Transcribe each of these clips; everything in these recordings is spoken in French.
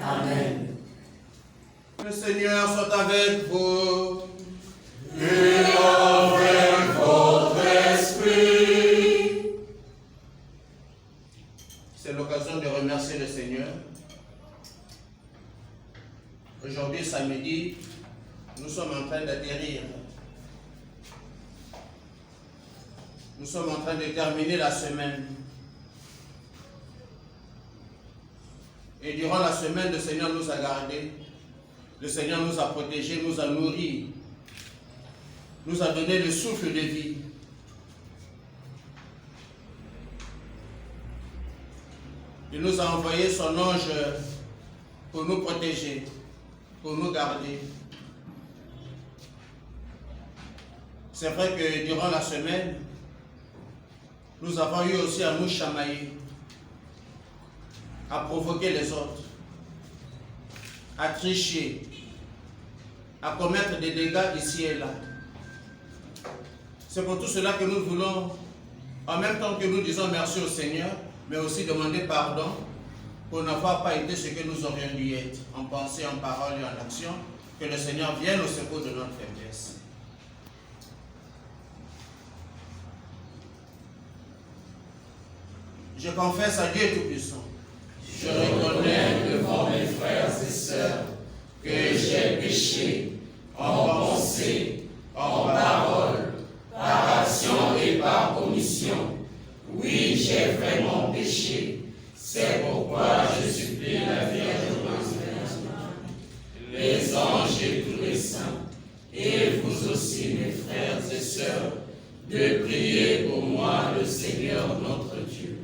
Amen. Le Seigneur soit avec vous. Et avec votre esprit. C'est l'occasion de remercier le Seigneur. Aujourd'hui, samedi, nous sommes en train d'atterrir. Nous sommes en train de terminer la semaine. Et durant la semaine, le Seigneur nous a gardés. Le Seigneur nous a protégés, nous a nourris. Nous a donné le souffle de vie. Il nous a envoyé son ange pour nous protéger, pour nous garder. C'est vrai que durant la semaine, nous avons eu aussi à nous chamailler, à provoquer les autres, à tricher, à commettre des dégâts ici et là. C'est pour tout cela que nous voulons, en même temps que nous disons merci au Seigneur, mais aussi demander pardon pour n'avoir pas été ce que nous aurions dû être, en pensée, en parole et en action, que le Seigneur vienne au secours de notre faiblesse. Je confesse à Dieu Tout-Puissant. Je reconnais devant mes frères et sœurs que j'ai péché en pensée, en parole, par action et par omission. Oui, j'ai vraiment péché. C'est pourquoi je supplie la Vierge Marie, les anges et tous les saints, et vous aussi, mes frères et sœurs, de prier pour moi, le Seigneur notre Dieu.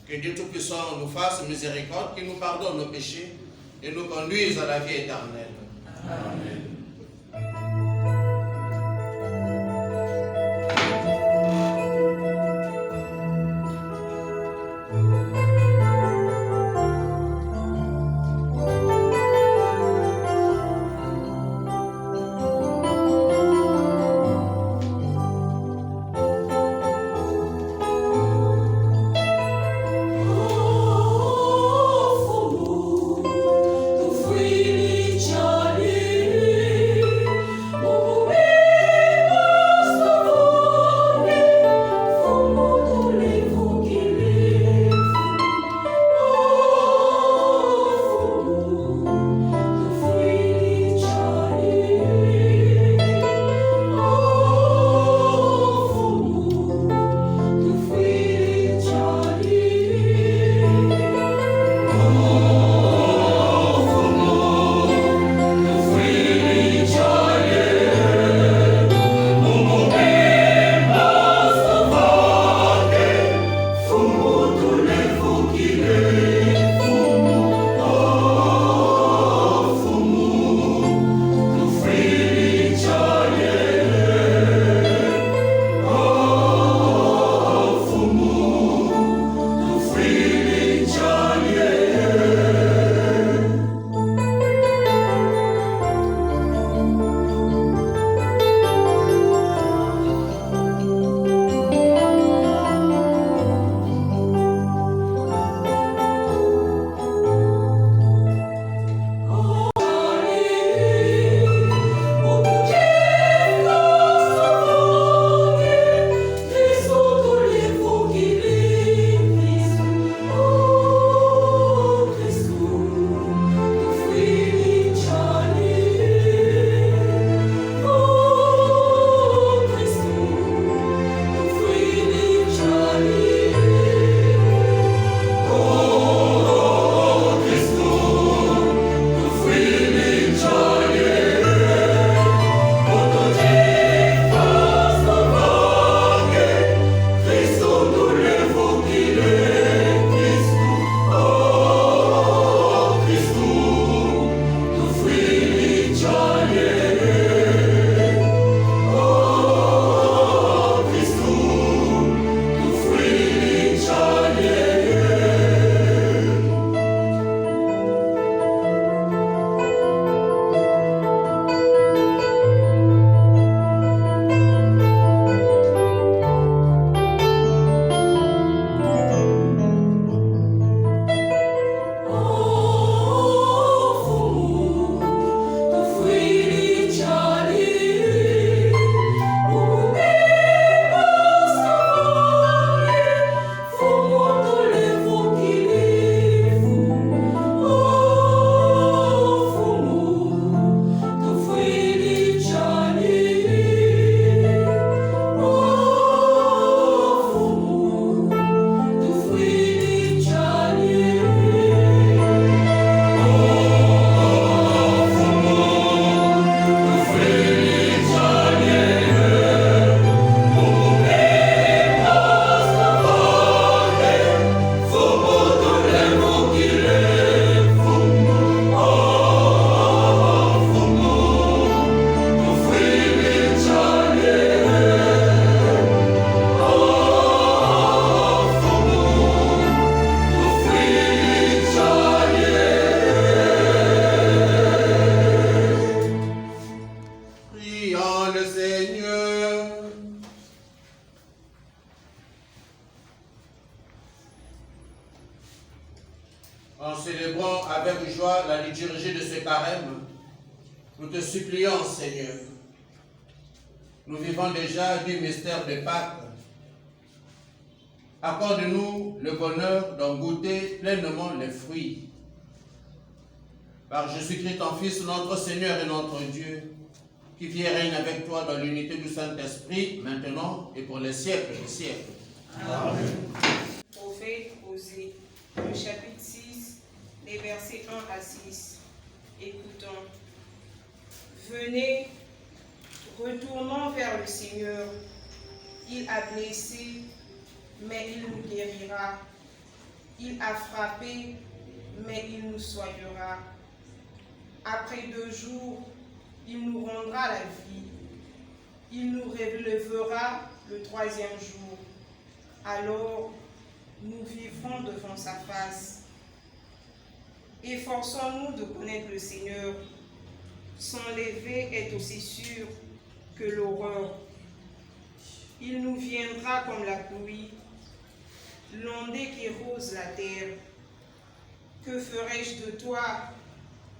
Que Dieu Tout-Puissant nous fasse miséricorde, qu'il nous pardonne nos péchés et nous conduise à la vie éternelle. Amen. Fruit, Charlie. En célébrant avec joie la liturgie de ce carême, nous te supplions, Seigneur. Nous vivons déjà du mystère de Pâques. Accorde-nous le bonheur d'en goûter pleinement les fruits. Par Jésus-Christ, ton Fils, notre Seigneur et notre Dieu, qui vit et règne avec toi dans l'unité du Saint-Esprit, maintenant et pour les siècles des siècles. Amen. Prophète Osée, le chapitre 6, les versets 1 à 6. Écoutons. Venez, retournons vers le Seigneur. Il a blessé, mais il nous guérira. Il a frappé, mais il nous soignera. Après 2 jours, il nous rendra la vie. Il nous relèvera le 3e jour. Alors, nous vivrons devant sa face. Efforçons-nous de connaître le Seigneur. Son lever est aussi sûr que l'aurore. Il nous viendra comme la pluie, l'ondée qui rose la terre. Que ferai-je de toi,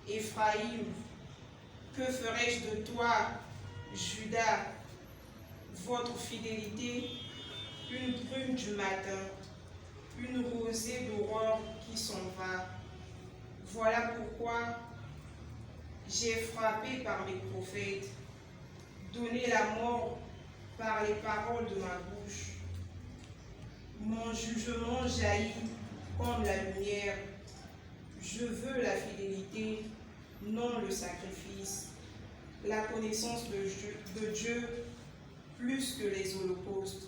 Éphraïm? Que ferai-je de toi, Judas? Votre fidélité, une brume du matin, une rosée d'aurore qui s'en va. Voilà pourquoi j'ai frappé par mes prophètes, donné la mort par les paroles de ma bouche. Mon jugement jaillit comme la lumière. Je veux la fidélité, non le sacrifice, la connaissance de Dieu plus que les holocaustes.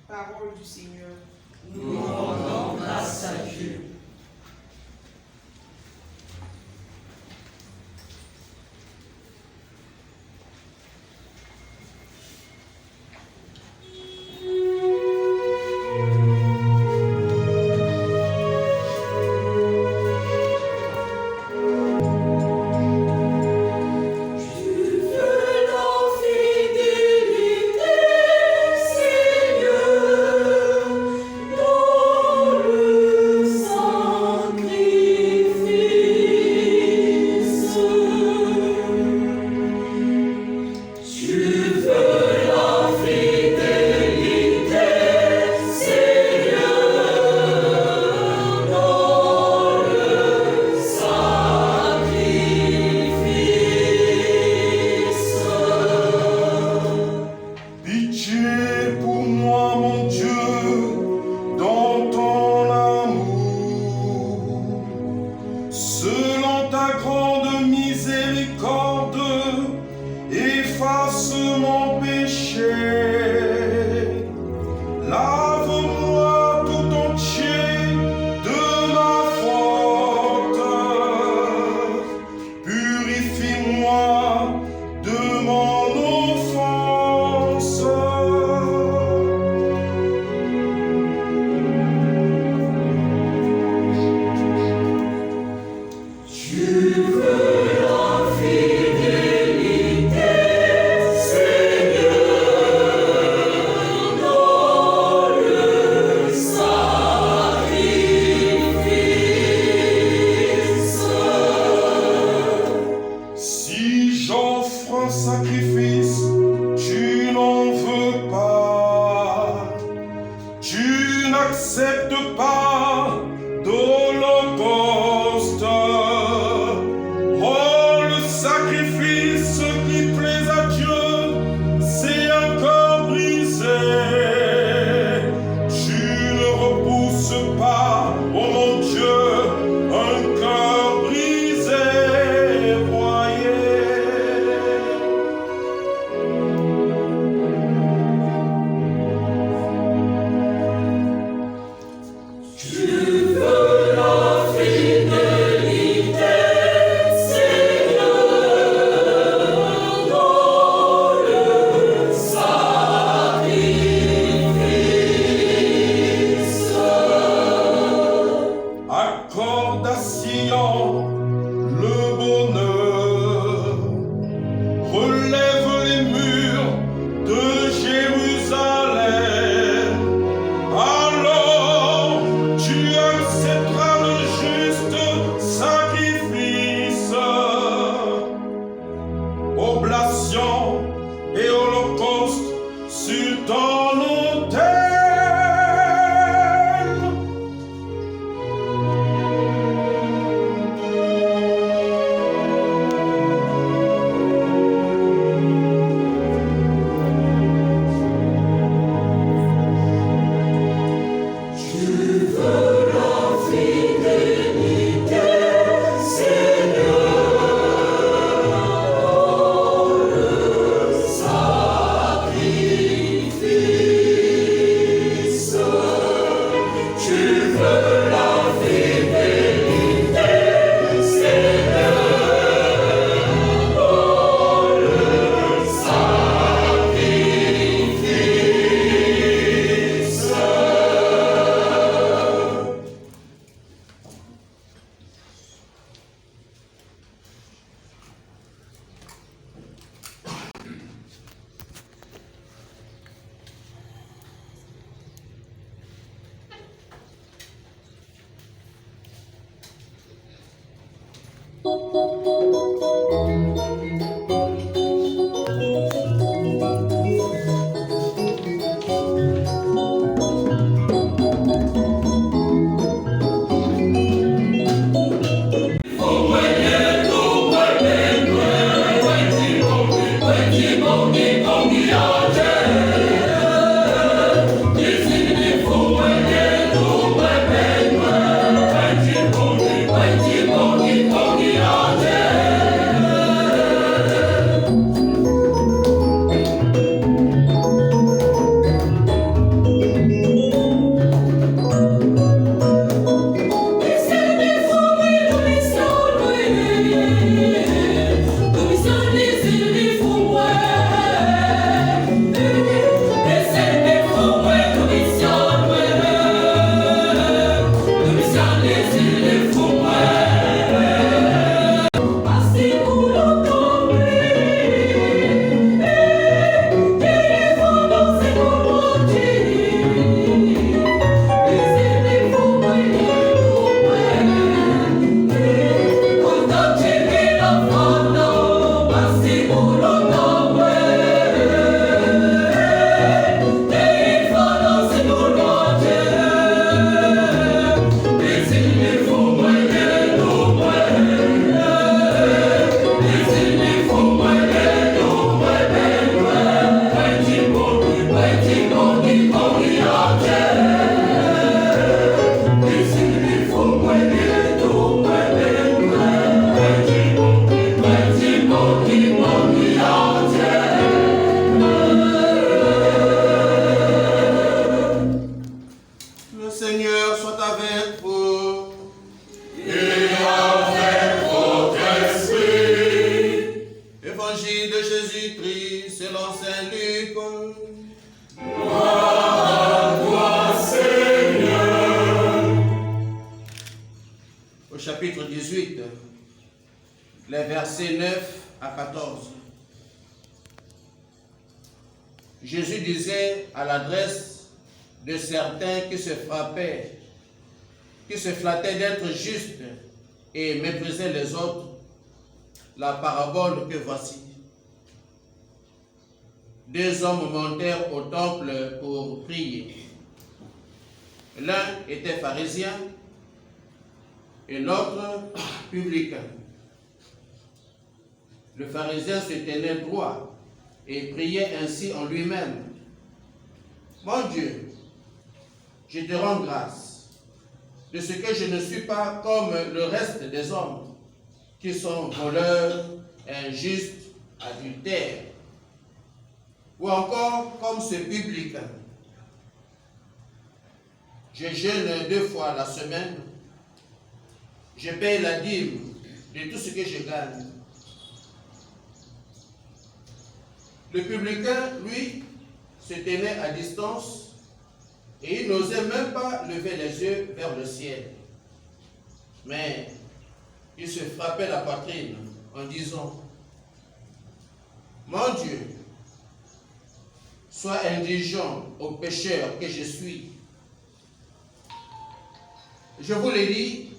Parole du Seigneur. Nous rendons grâce à Dieu. Alors tu accepteras le Jésus disait à l'adresse de certains qui se frappaient, qui se flattaient d'être justes et méprisaient les autres, la parabole que voici. Deux hommes montèrent au temple pour prier. L'un était pharisien et l'autre publicain. Le pharisien se tenait droit et priait ainsi en lui-même. Mon Dieu, je te rends grâce de ce que je ne suis pas comme le reste des hommes qui sont voleurs, injustes, adultères, ou encore comme ce publicain. Je jeûne 2 fois la semaine, je paye la dîme de tout ce que je gagne. Le publicain, lui, se tenait à distance et il n'osait même pas lever les yeux vers le ciel. Mais il se frappait la poitrine en disant: Mon Dieu, sois indulgent au pécheur que je suis. Je vous le dis,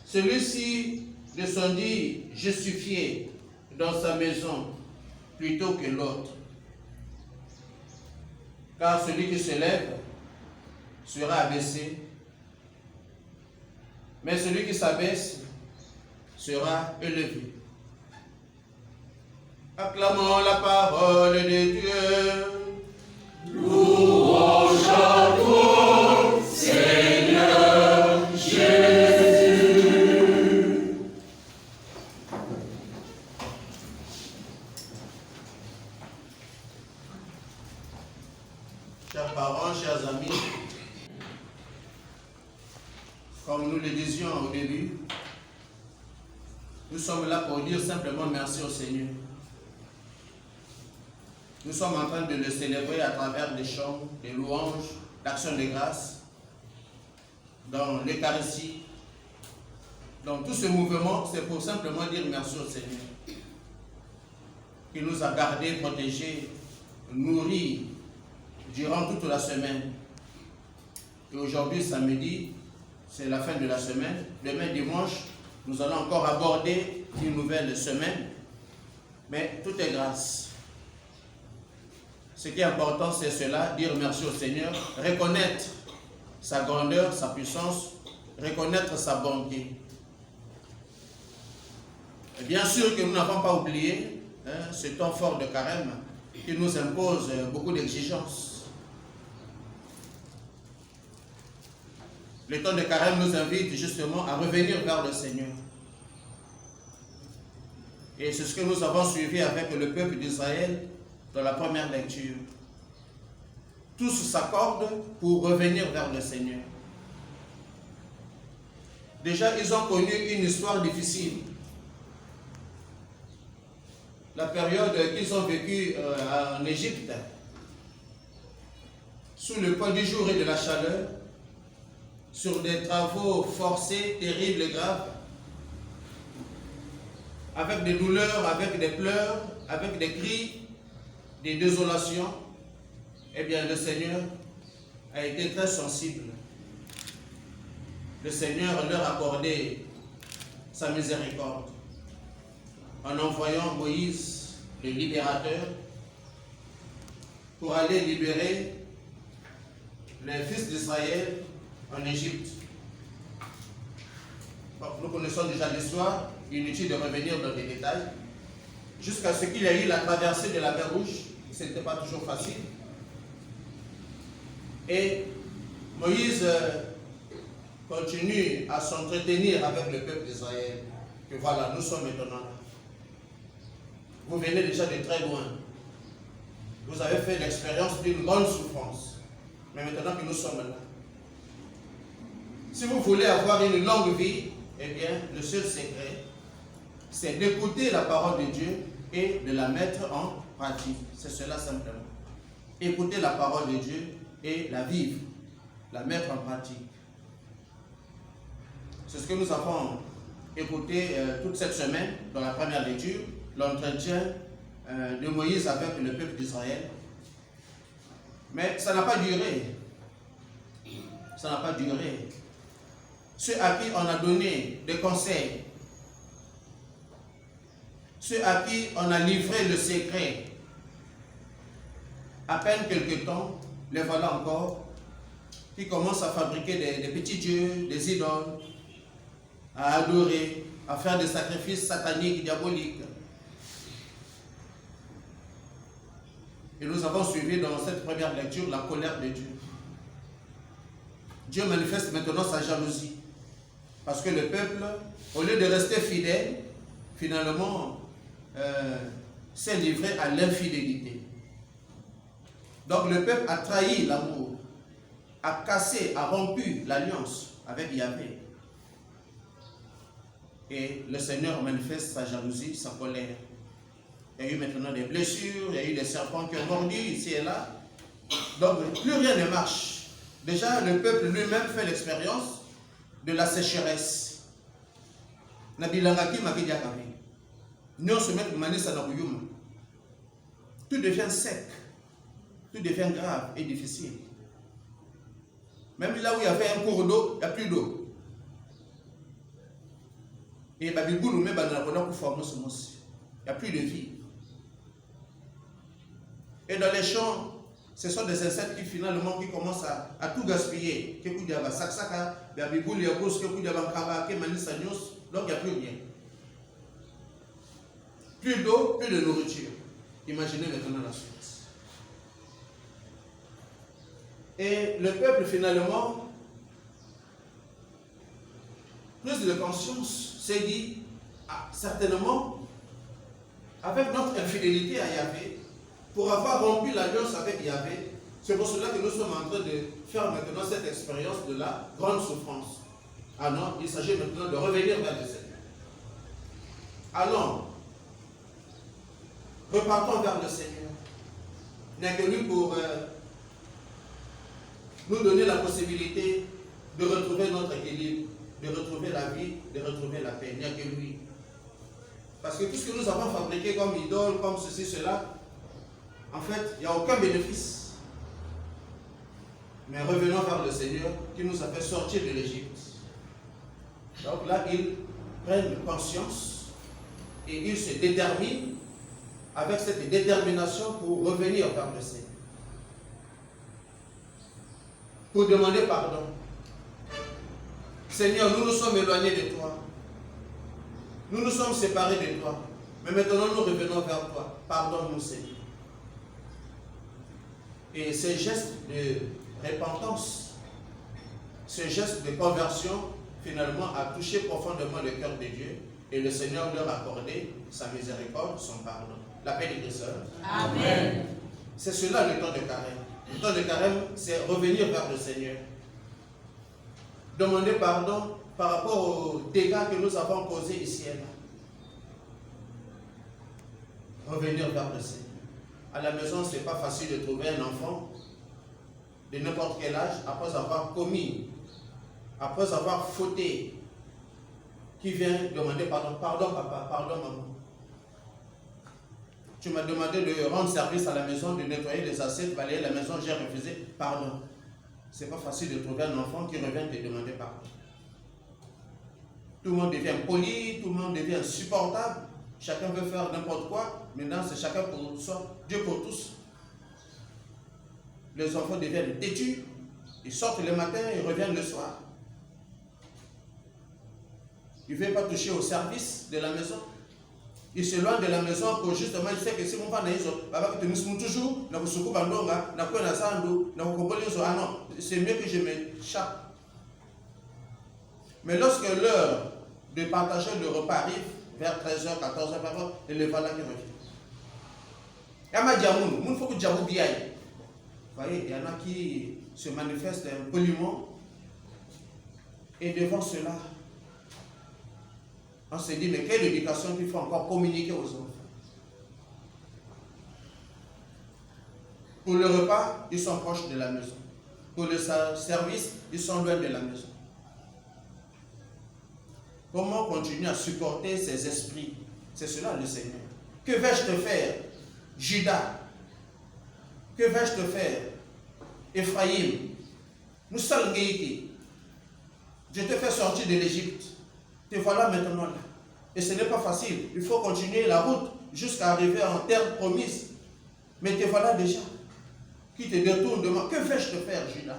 celui-ci descendit justifié dans sa maison plutôt que l'autre. Car celui qui se lève sera abaissé, mais celui qui s'abaisse sera élevé. Acclamons la parole de Dieu. Louange à toi, Seigneur Jésus. Chers parents, chers amis, comme nous le disions au début, nous sommes là pour dire simplement merci au Seigneur. Nous sommes en train de le célébrer à travers des chants, des louanges, d'actions de grâce, dans l'Eucharistie. Donc tout ce mouvement, c'est pour simplement dire merci au Seigneur, qui nous a gardés, protégés, nourris durant toute la semaine. Et aujourd'hui, samedi, c'est la fin de la semaine. Demain, dimanche, nous allons encore aborder une nouvelle semaine, mais tout est grâce. Ce qui est important, c'est cela, dire merci au Seigneur, reconnaître sa grandeur, sa puissance, reconnaître sa bonté. Et bien sûr que nous n'avons pas oublié ce temps fort de carême qui nous impose beaucoup d'exigences. Le temps de carême nous invite justement à revenir vers le Seigneur. Et c'est ce que nous avons suivi avec le peuple d'Israël dans la première lecture. Tous s'accordent pour revenir vers le Seigneur. Déjà, ils ont connu une histoire difficile. La période qu'ils ont vécue en Égypte, sous le poids du jour et de la chaleur, sur des travaux forcés, terribles et graves, avec des douleurs, avec des pleurs, avec des cris, des désolations, eh bien le Seigneur a été très sensible. Le Seigneur leur a accordé sa miséricorde en envoyant Moïse, le libérateur, pour aller libérer les fils d'Israël en Égypte. Bon, nous connaissons déjà l'histoire, inutile de revenir dans les détails, jusqu'à ce qu'il y ait eu la traversée de la mer Rouge. Ce n'était pas toujours facile. Et Moïse continue à s'entretenir avec le peuple d'Israël, que voilà, nous sommes maintenant là. Vous venez déjà de très loin. Vous avez fait l'expérience d'une grande souffrance. Mais maintenant que nous sommes là, si vous voulez avoir une longue vie, eh bien, le seul secret, c'est d'écouter la parole de Dieu et de la mettre en pratique. C'est cela simplement. Écouter la parole de Dieu et la vivre, la mettre en pratique. C'est ce que nous avons écouté toute cette semaine dans la première lecture, l'entretien de Moïse avec le peuple d'Israël. Mais ça n'a pas duré. Ça n'a pas duré. Ceux à qui on a donné des conseils, ceux à qui on a livré le secret, à peine quelque temps, les voilà encore, qui commencent à fabriquer des petits dieux, des idoles, à adorer, à faire des sacrifices sataniques, diaboliques. Et nous avons suivi dans cette première lecture la colère de Dieu. Dieu manifeste maintenant sa jalousie. Parce que le peuple, au lieu de rester fidèle, finalement, s'est livré à l'infidélité. Donc le peuple a trahi l'amour, a cassé, a rompu l'alliance avec Yahvé. Et le Seigneur manifeste sa jalousie, sa colère. Il y a eu maintenant des blessures, il y a eu des serpents qui ont mordu ici et là. Donc plus rien ne marche. Déjà le peuple lui-même fait l'expérience de la sécheresse. Tout devient sec, tout devient grave et difficile. Même là où il y avait un cours d'eau, il n'y a plus d'eau. Et il n'y a plus de vie. Et dans les champs, ce sont des insectes qui finalement qui commencent à tout gaspiller. Donc il n'y a plus rien. Plus d'eau, plus de nourriture. Imaginez maintenant la suite. Et le peuple finalement, plus de conscience, s'est dit, ah, certainement, avec notre infidélité à Yahvé, pour avoir rompu l'alliance avec Yahvé, c'est pour cela que nous sommes en train de faire maintenant cette expérience de la grande souffrance. Ah non, il s'agit maintenant de revenir vers le Seigneur. Allons, repartons vers le Seigneur. Il n'y a que lui pour nous donner la possibilité de retrouver notre équilibre, de retrouver la vie, de retrouver la paix. Il n'y a que lui. Parce que tout ce que nous avons fabriqué comme idole, comme ceci, cela, en fait, il n'y a aucun bénéfice. Mais revenons vers le Seigneur qui nous a fait sortir de l'Égypte. Donc là, il prennent conscience et ils se déterminent avec cette détermination pour revenir vers le Seigneur. Pour demander pardon. Seigneur, nous nous sommes éloignés de toi. Nous nous sommes séparés de toi. Mais maintenant nous revenons vers toi. Pardonne-nous, Seigneur. Et ces gestes de repentance, ce geste de conversion, finalement, a touché profondément le cœur de Dieu. Et le Seigneur leur a accordé sa miséricorde, son pardon. La paix des sœurs. Amen. C'est cela le temps de carême. Le temps de carême, c'est revenir vers le Seigneur. Demander pardon par rapport aux dégâts que nous avons causés ici et là. Revenir vers le Seigneur. À la maison, ce n'est pas facile de trouver un enfant de n'importe quel âge après avoir commis, après avoir fauté, qui vient demander pardon. Pardon papa, pardon maman. Tu m'as demandé de rendre service à la maison, de nettoyer les assiettes, balayer la maison, j'ai refusé, pardon. Ce n'est pas facile de trouver un enfant qui revient te demander pardon. Tout le monde devient poli, tout le monde devient insupportable. Chacun veut faire n'importe quoi. Maintenant, c'est chacun pour soi, Dieu pour tous. Les enfants deviennent têtus. Ils sortent le matin et reviennent le soir. Ils ne veulent pas toucher au service de la maison. Ils s'éloignent de la maison pour justement, ils savent que si mon père n'a pas toujours, ah non, c'est mieux que je m'échappe. Mais lorsque l'heure de partager le repas arrive, vers 13h, 14h, et le voilà qui revient. Vous voyez, il y en a qui se manifestent poliment. Et devant cela, on se dit, mais quelle éducation qu'il faut encore communiquer aux enfants. Pour le repas, ils sont proches de la maison. Pour le service, ils sont loin de la maison. Comment continuer à supporter ces esprits? C'est cela le Seigneur. Que vais-je te faire, Judas? Que vais-je te faire, Ephraïm? Nous sommes guéris. Je te fais sortir de l'Égypte. Te voilà maintenant là. Et ce n'est pas facile. Il faut continuer la route jusqu'à arriver en terre promise. Mais te voilà déjà. Qui te détourne de moi. Que vais-je te faire, Judas?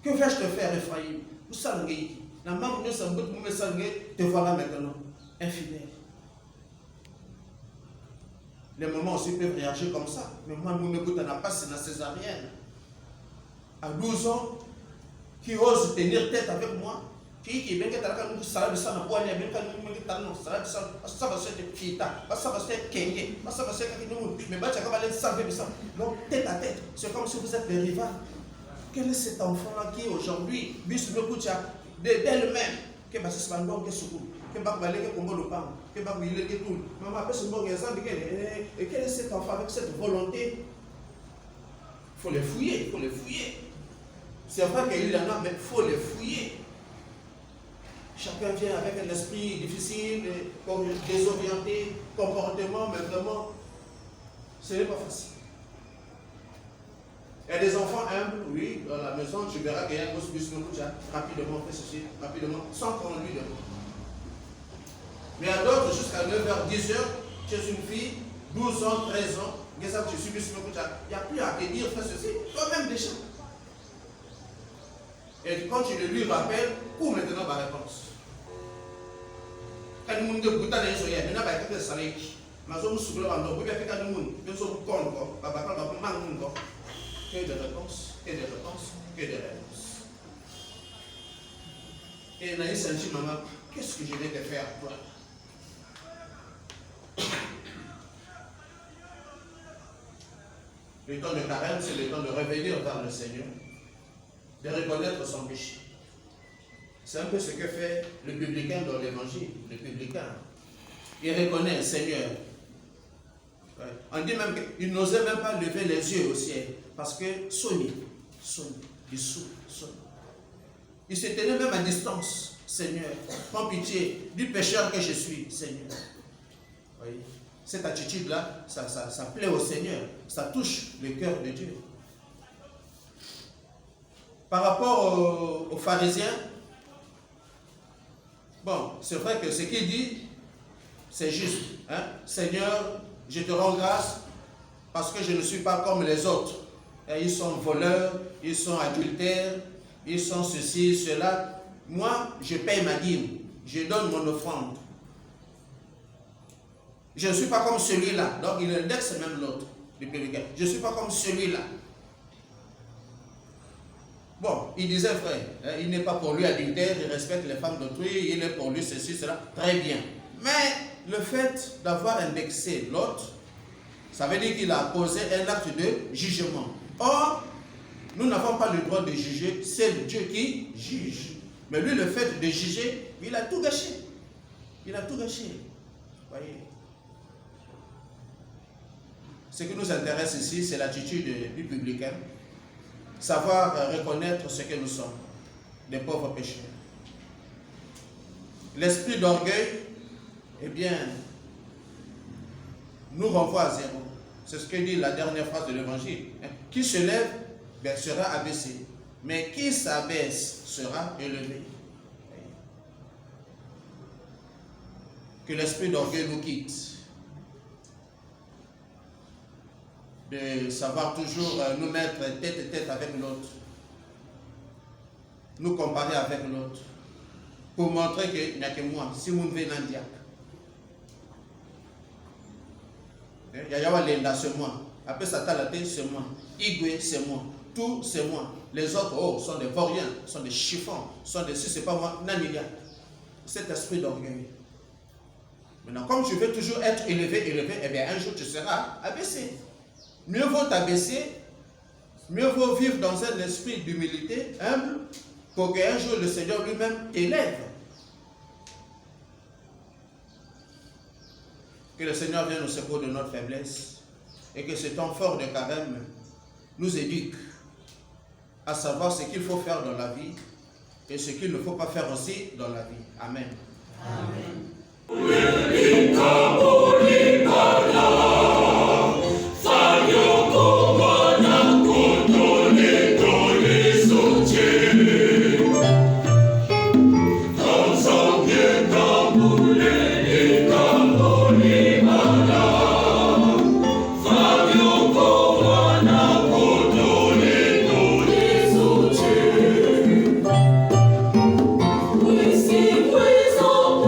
Que vais-je te faire, Ephraïm? Nous sommes guéris. Te voilà maintenant, infidèle. Les mamans aussi peuvent réagir comme ça. Mais moi, nous ne pouvons pas, c'est la césarienne. À 12 ans, qui ose tenir tête avec moi, qui est bien que tu as dit ça, ça va pas aller, bien que tu as dit ça va se faire, ça va se faire kengue, ça va se faire mais bah tu vas aller salver ça. Donc tête à tête, c'est comme si vous êtes des rivales. Quel est cet enfant-là qui aujourd'hui, bis le coup d'elle-même, que bah c'est pas bon que ce coup, que bah balé que combo le pain, que bah il est tout. Maman après ce bon exemple, et quel est cet enfant avec cette volonté? Il faut les fouiller, il faut les fouiller. C'est vrai qu'il y en a, mais il faut les fouiller. Chacun vient avec un esprit difficile, désorienté, comportement, mais vraiment, ce n'est pas facile. Il y a des enfants humbles, oui, dans la maison, tu verras qu'il y a un gosse bus rapidement fait ceci, rapidement, sans qu'on lui demande. Mais à d'autres, jusqu'à 9h, 10h, tu es une fille, 12 ans, 13 ans, il n'y a plus à te dire, fais ceci, toi-même déjà. Et quand tu le lui rappelles, où maintenant ma réponse? Quand nous avons dit que nous avons fait ça, nous avons fait ça, nous avons fait ça, nous avons fait ça. Que de réponses, que de réponses, que de réponses. Et Naïs a dit, maman, qu'est-ce que je vais te faire, toi? Le temps de carême, c'est le temps de revenir vers le Seigneur, de reconnaître son péché. C'est un peu ce que fait le publicain dans l'évangile. Le publicain, il reconnaît, Seigneur. On dit même qu'il n'osait même pas lever les yeux au ciel. Parce que sonne, il sonne. Il se tenait même à distance. Seigneur, prends pitié du pécheur que je suis, Seigneur. Oui. Cette attitude-là, ça plaît au Seigneur. Ça touche le cœur de Dieu. Par rapport aux pharisiens, Bon, c'est vrai que ce qu'il dit, c'est juste. Hein? Seigneur, je te rends grâce parce que je ne suis pas comme les autres. Et ils sont voleurs, ils sont adultères, ils sont ceci, cela. Moi, je paye ma dîme, je donne mon offrande. Je ne suis pas comme celui-là. Donc il indexe même l'autre, le publicain. Je ne suis pas comme celui-là. Bon, il disait frère, hein, il n'est pas pour lui adultère, il respecte les femmes d'autrui, il est pour lui ceci, cela, très bien. Mais le fait d'avoir indexé l'autre, ça veut dire qu'il a posé un acte de jugement. Or, nous n'avons pas le droit de juger, c'est Dieu qui juge. Mais lui, le fait de juger, il a tout gâché. Il a tout gâché. Voyez. Ce qui nous intéresse ici, c'est l'attitude du publicain. Savoir reconnaître ce que nous sommes, des pauvres pécheurs. L'esprit d'orgueil, eh bien, nous renvoie à zéro. C'est ce que dit la dernière phrase de l'évangile. Qui se lève, ben, sera abaissé. Mais qui s'abaisse sera élevé. Que l'esprit d'orgueil nous quitte. De savoir toujours nous mettre tête à tête avec l'autre. Nous comparer avec l'autre. Pour montrer qu'il n'y a que moi. Si vous ne venez pas dire. Yayawa Lenda, c'est moi. Après Satalate, c'est moi. Igwe, c'est moi. Tout, c'est moi. Les autres, oh, sont des vauriens, sont des chiffons, sont des si c'est pas moi. Naniga. Cet esprit d'orgueil. Maintenant, comme tu veux toujours être élevé, eh bien un jour tu seras abaissé. Mieux vaut t'abaisser, mieux vaut vivre dans un esprit d'humilité, humble, pour qu'un jour le Seigneur lui-même t'élève. Que le Seigneur vienne au secours de notre faiblesse et que ce temps fort de carême nous éduque à savoir ce qu'il faut faire dans la vie et ce qu'il ne faut pas faire aussi dans la vie. Amen. Amen. We sing praise of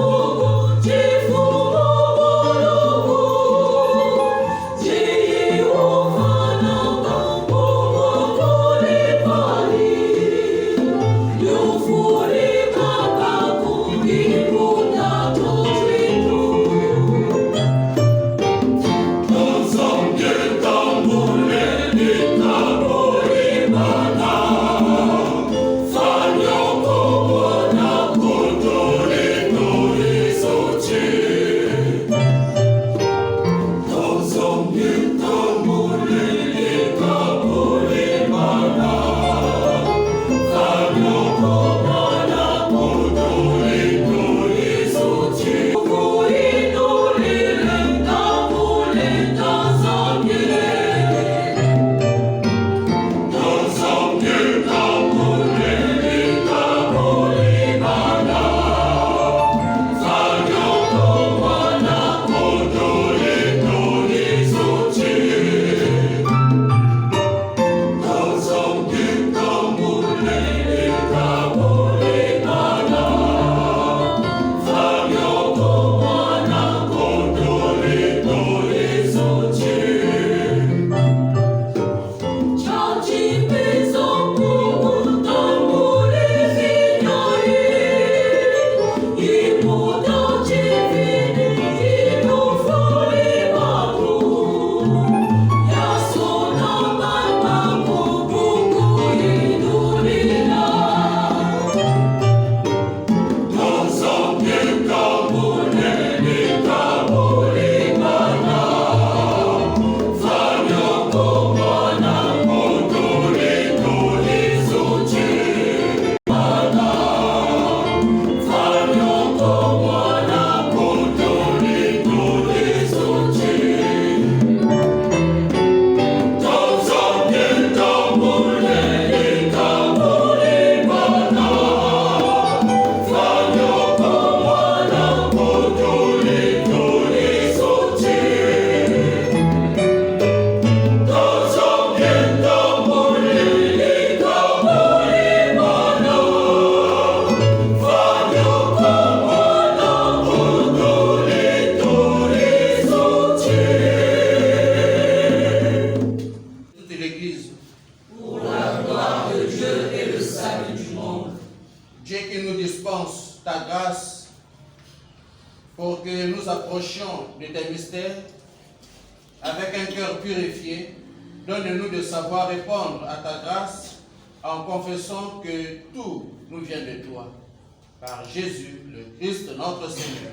pour que nous approchions de tes mystères avec un cœur purifié. Donne-nous de savoir répondre à ta grâce en confessant que tout nous vient de toi. Par Jésus, le Christ, notre Seigneur.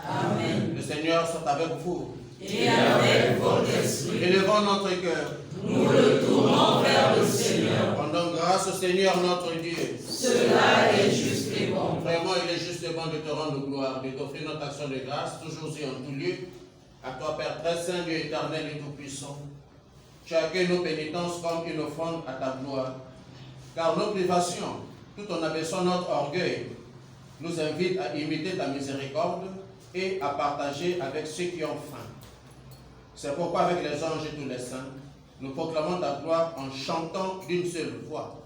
Amen. Le Seigneur soit avec vous. Et avec votre esprit. Élevons notre cœur. Nous le tournons vers le Seigneur. Rendons grâce au Seigneur notre Dieu. Cela est juste et bon. Vraiment, il est juste et bon de te rendre gloire, de t'offrir notre action de grâce, toujours et en tout lieu. À toi, Père très saint, Dieu éternel et tout-puissant. Tu accueilles nos pénitences comme une offrande à ta gloire. Car nos privations, tout en abaissant notre orgueil, nous invitent à imiter ta miséricorde et à partager avec ceux qui ont faim. C'est pourquoi avec les anges et tous les saints, nous proclamons ta gloire en chantant d'une seule voix.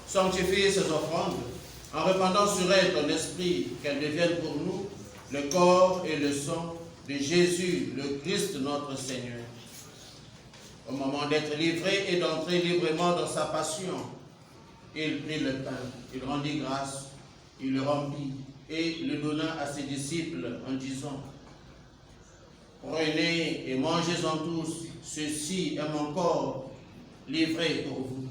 Sanctifie ces offrandes, en répandant sur elles ton esprit, qu'elles deviennent pour nous le corps et le sang de Jésus, le Christ notre Seigneur. Au moment d'être livré et d'entrer librement dans sa passion, il prit le pain, il rendit grâce, il le remplit et le donna à ses disciples en disant: prenez et mangez-en tous, ceci est mon corps livré pour vous.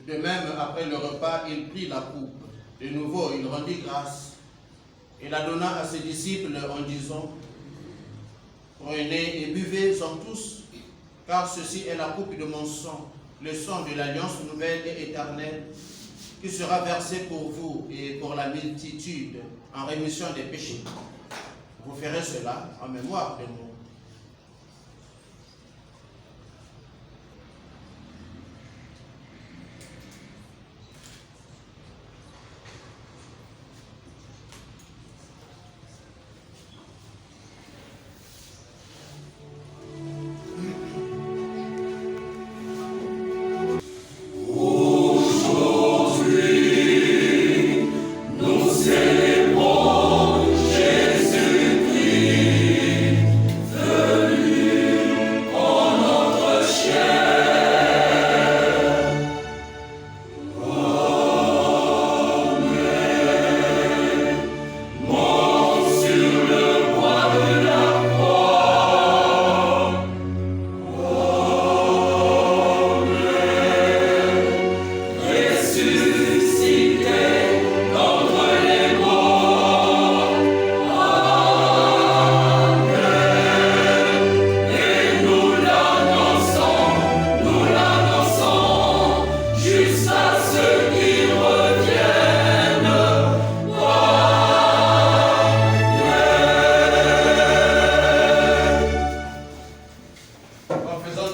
De même, après le repas, il prit la coupe. De nouveau, il rendit grâce et la donna à ses disciples en disant: prenez et buvez-en tous, car ceci est la coupe de mon sang, le sang de l'alliance nouvelle et éternelle, qui sera versé pour vous et pour la multitude en rémission des péchés. Vous ferez cela en mémoire de moi.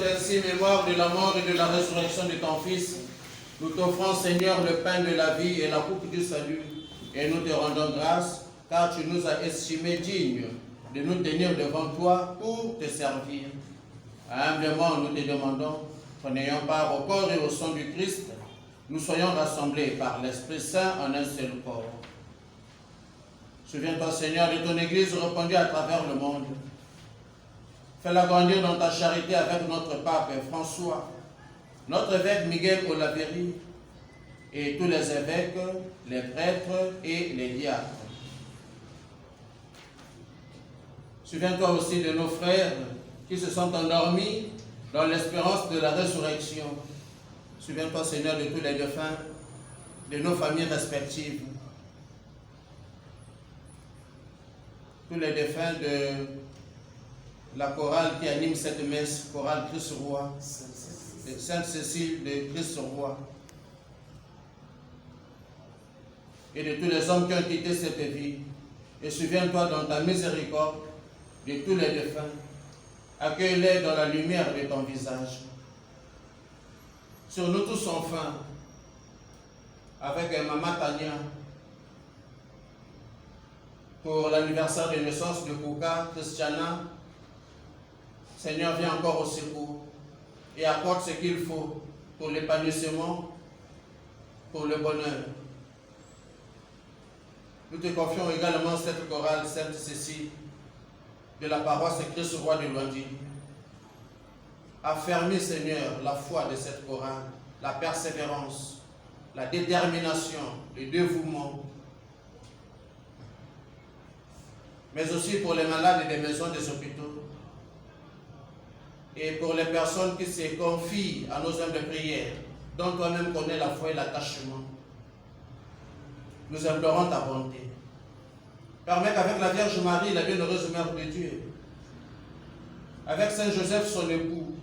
ainsi mémoire de la mort et de la résurrection de ton Fils, nous t'offrons, Seigneur, le pain de la vie et la coupe du salut, et nous te rendons grâce, car tu nous as estimés dignes de nous tenir devant toi pour te servir. Humblement, nous te demandons qu'en ayant part au corps et au sang du Christ, nous soyons rassemblés par l'Esprit Saint en un seul corps. Souviens-toi, Seigneur, de ton Église répandue à travers le monde. Fais-la grandir dans ta charité avec notre pape François, notre évêque Miguel Olaverri, et tous les évêques, les prêtres et les diacres. Souviens-toi aussi de nos frères qui se sont endormis dans l'espérance de la résurrection. Souviens-toi, Seigneur, de tous les défunts, de nos familles respectives. Tous les défunts de la chorale qui anime cette messe, chorale Christ Roi, de Sainte-Cécile de Christ Roi. Et de tous les hommes qui ont quitté cette vie. Et souviens-toi dans ta miséricorde de tous les défunts. Accueille-les dans la lumière de ton visage. Sur nous tous enfin, avec Maman Tania, pour l'anniversaire de naissance de Kouka, Christiana, Seigneur, viens encore au secours et apporte ce qu'il faut pour l'épanouissement, pour le bonheur. Nous te confions également cette chorale Sainte-Cécile de la paroisse Christ Roi de Luandi. Affermis, Seigneur, la foi de cette chorale, la persévérance, la détermination, le dévouement, mais aussi pour les malades des maisons des hôpitaux et pour les personnes qui se confient à nos humbles prières, dont toi-même connais la foi et l'attachement. Nous implorons ta bonté. Permets qu'avec la Vierge Marie, la bienheureuse Mère de Dieu, avec Saint Joseph, son époux,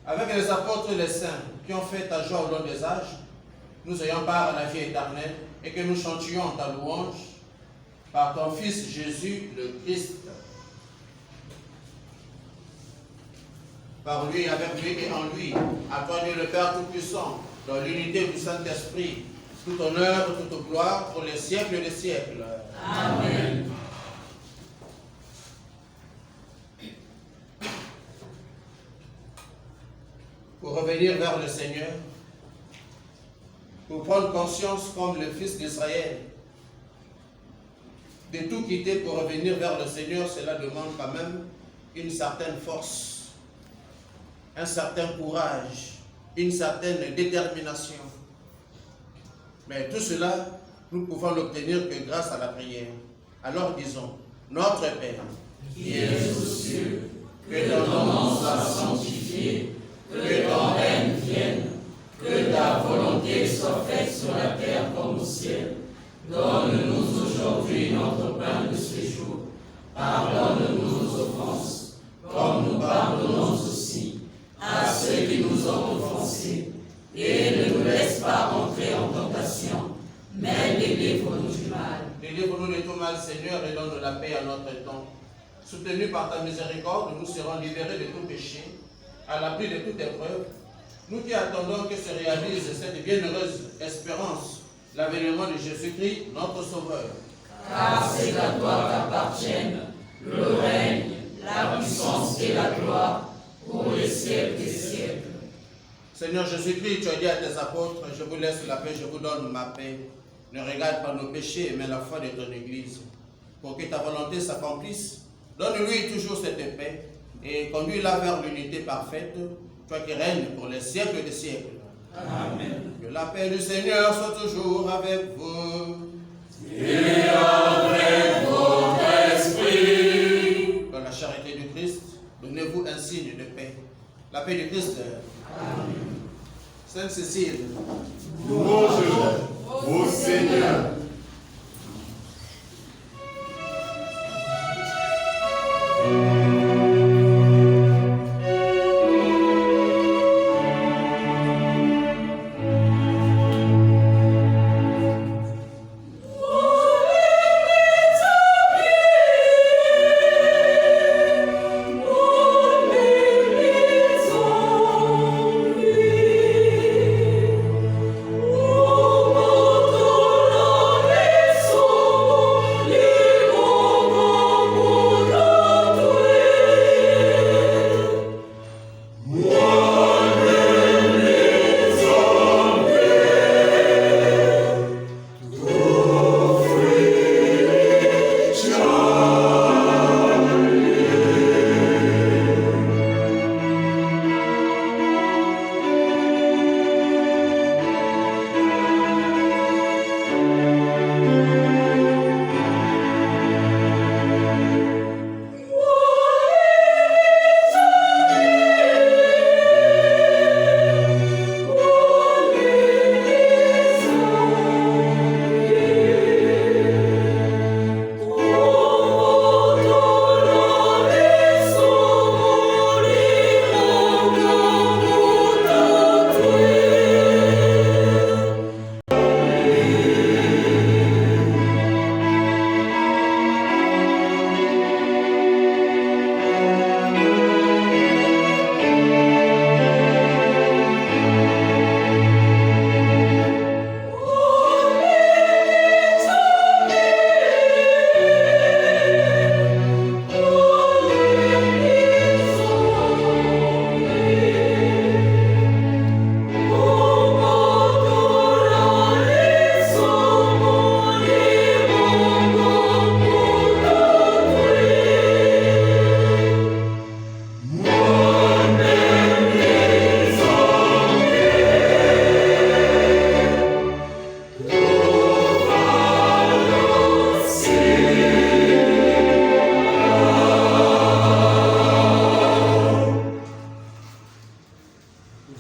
avec les apôtres et les saints qui ont fait ta joie au long des âges, nous ayons part à la vie éternelle et que nous chantions ta louange par ton Fils Jésus le Christ. Par lui, avec lui et en lui, à toi Dieu le Père Tout-Puissant, dans l'unité du Saint-Esprit, tout honneur, toute gloire pour les siècles des siècles. Amen. Pour revenir vers le Seigneur, pour prendre conscience comme le Fils d'Israël, de tout quitter pour revenir vers le Seigneur, cela demande quand même une certaine force, un certain courage, une certaine détermination. Mais tout cela, nous pouvons l'obtenir que grâce à la prière. Alors disons, notre Père, qui es aux cieux, que ton nom soit sanctifié, que ton règne vienne, que ta volonté soit faite sur la terre comme au ciel. Donne-nous aujourd'hui notre pain de ce jour. Pardonne-nous nos offenses, comme nous pardonnons aussi à ceux qui nous ont offensés. Et ne nous laisse pas entrer en tentation, mais délivre-nous du mal. Délivre-nous de tout mal, Seigneur, et donne la paix à notre temps. Soutenus par ta miséricorde, nous serons libérés de tout péché, à l'abri de toute épreuve. Nous qui attendons que se réalise cette bienheureuse espérance, l'avènement de Jésus-Christ, notre Sauveur. Car c'est à toi qu'appartiennent le règne, la puissance et la gloire pour les siècles des siècles. Seigneur Jésus-Christ, tu as dit à tes apôtres, je vous laisse la paix, je vous donne ma paix. Ne regarde pas nos péchés, mais la foi de ton Église. Pour que ta volonté s'accomplisse, donne-lui toujours cette paix et conduis-la vers l'unité parfaite, toi qui règnes pour les siècles des siècles. Amen. Que la paix du Seigneur soit toujours avec vous. Et avec votre esprit. Dans la charité du Christ, donnez-vous un signe de paix. La paix du Christ. Amen. Sainte Cécile. Louange au Seigneur. Oh,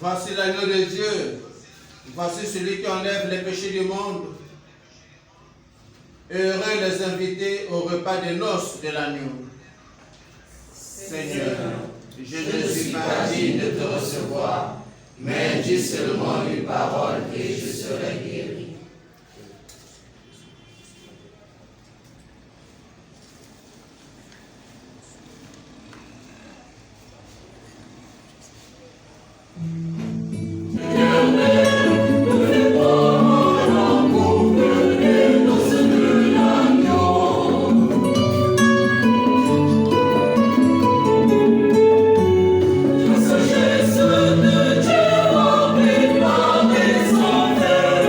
Voici l'agneau de Dieu. Voici celui qui enlève les péchés du monde. Heureux les invités au repas des noces de l'agneau. Seigneur, Je ne suis pas digne de te recevoir, mais dis seulement une parole et je serai guéri. De Dieu, rempli par des enfers,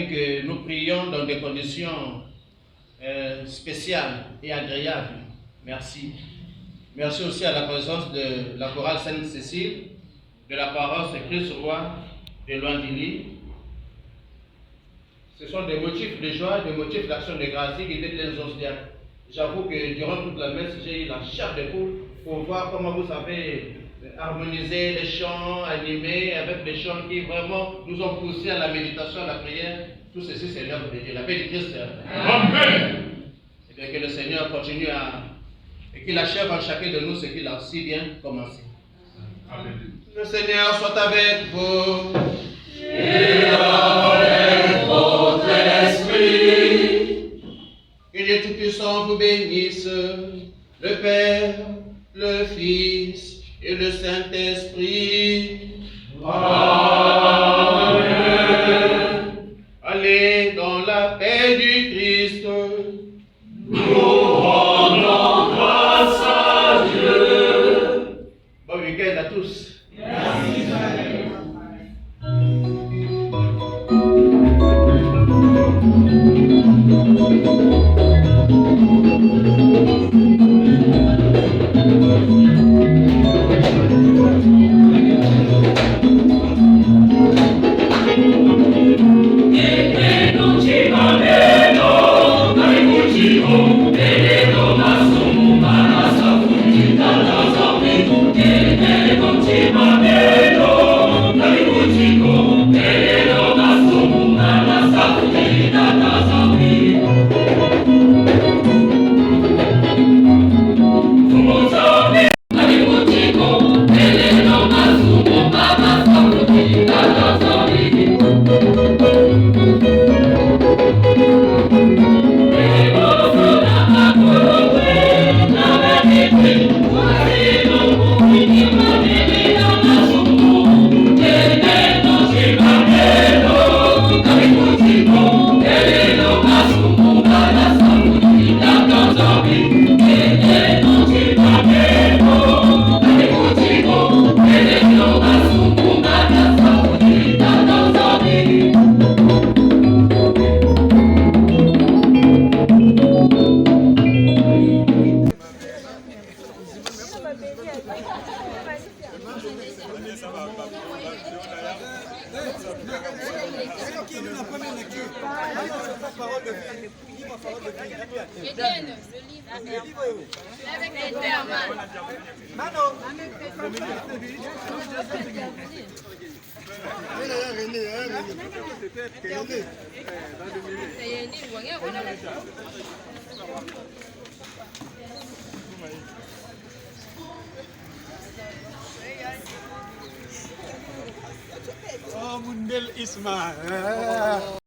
permis que nous prions dans des conditions spéciales et agréables. Merci. Merci aussi à la présence de la chorale Sainte-Cécile, de la paroisse Christ-Roi de Luandili. Ce sont des motifs de joie, des motifs d'action de grâce qui étaient les Osdiacs. J'avoue que durant toute la messe, j'ai eu la chair de poule pour voir comment vous savez harmoniser les chants, animer avec des chants qui vraiment nous ont poussé à la méditation, à la prière. Tout ceci, c'est l'œuvre de Dieu. La paix du Christ. Amen. Et bien que le Seigneur continue et qu'il achève en chacun de nous ce qu'il a si bien commencé. Amen. Le Seigneur soit avec vous. Et avec votre esprit. Que Dieu Tout-Puissant vous bénisse, le Père, le Fils et le Saint-Esprit. Amen. Allez dans la paix du Christ. Nous rendons grâce à Dieu. Bon week-end à tous. Merci. Oh, Mundel Isma.